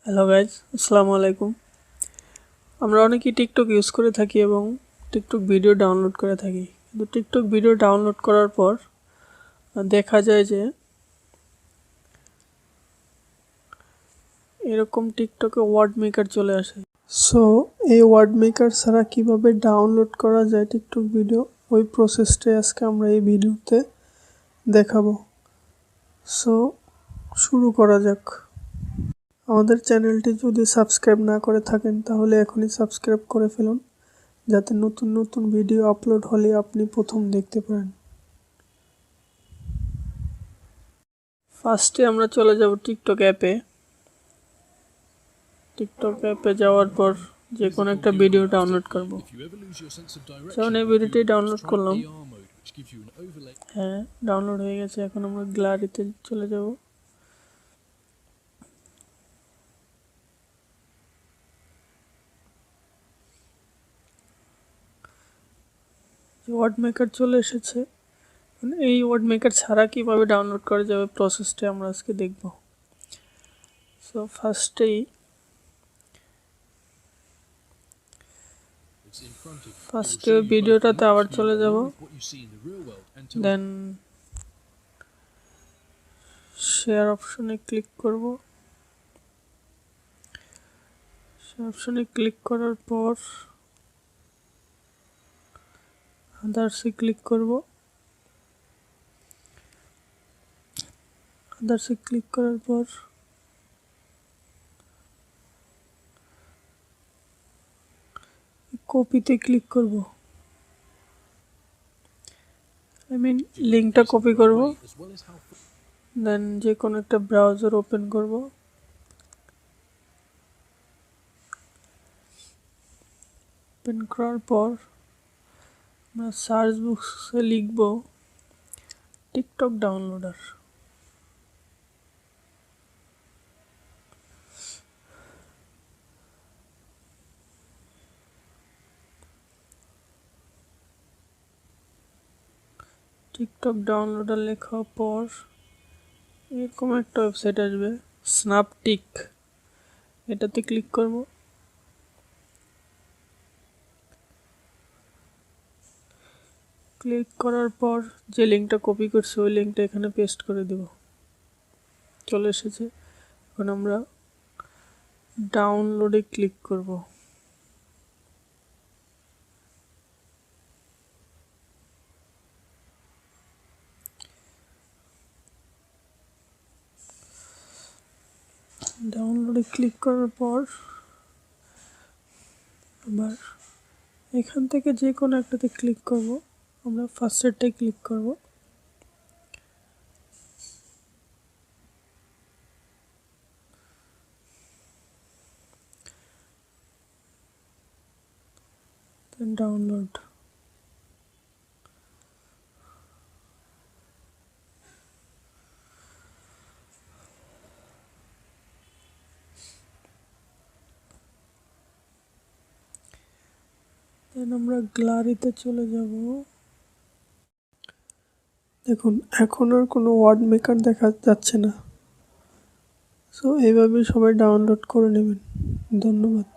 Hello guys, আসসালামু আলাইকুম। আমরা অনেকেই টিকটক ইউজ করে থাকি এবং টিকটক ভিডিও ডাউনলোড করে থাকি, কিন্তু টিকটক ভিডিও ডাউনলোড করার পর দেখা যায় যে এরকম টিকটকে ওয়ার্ড মেকার চলে আসে। সো এই ওয়ার্ড মেকার ছাড়া কিভাবে ডাউনলোড করা যায় টিকটক ভিডিও, ওই প্রসেসটাই আজকে আমরা এই ভিডিওতে দেখাবো। সো শুরু করা যাক। আমাদের চ্যানেলটি যদি সাবস্ক্রাইব না করে থাকেন তাহলে এখনই সাবস্ক্রাইব করে ফেলুন, যাতে নতুন নতুন ভিডিও আপলোড হলে আপনি প্রথম দেখতে পারেন। ফার্স্টে আমরা চলে যাব টিকটক অ্যাপে। টিকটক অ্যাপে যাওয়ার পর যে কোনো একটা ভিডিও ডাউনলোড করব। যেমন এই ভিডিওটি ডাউনলোড করলাম। হ্যাঁ, ডাউনলোড হয়ে গেছে। এখন আমরা গ্যালারিতে চলে যাব। ওয়ার্ড মেকার চলে এসেছে। এই ওয়ার্ড মেকার ছাড়া কিভাবে ডাউনলোড করা যাবে প্রসেসটা আমরা আজকে দেখব। সো ফার্স্টে ভিডিওটাতে আবার চলে যাব, দেন শেয়ার অপশনে ক্লিক করব। শেয়ার অপশনে ক্লিক করার পর আদার্সে ক্লিক করব। আদার্সে ক্লিক করার পর কপিতে ক্লিক করব। লিঙ্কটা কপি করব, দেন যে কোনো একটা ব্রাউজার ওপেন করব। ওপেন করার পর আমরা সার্চ বক্সে লিখব টিকটক ডাউনলোডার। টিকটক ডাউনলোডার লেখার পর এরকম একটা ওয়েবসাইট আসবে, স্ন্যাপটিক। এটাতে ক্লিক করব। ক্লিক করার পর যে লিঙ্কটা কপি করছি ওই লিঙ্কটা এখানে পেস্ট করে দেব। চলে এসেছে। এখন আমরা ডাউনলোডে ক্লিক করব। ডাউনলোডে ক্লিক করার পর আবার এখান থেকে যে কোনো একটাতে ক্লিক করব। আমরা ফার্স্টেরটাই ক্লিক করব। দেন ডাউনলোড। দেন আমরা গ্যালারিতে চলে যাব। দেখুন, এখন আর কোনো ওয়ার্ড মেকার দেখা যাচ্ছে না। সো এইভাবে সবাই ডাউনলোড করে নেবেন। ধন্যবাদ।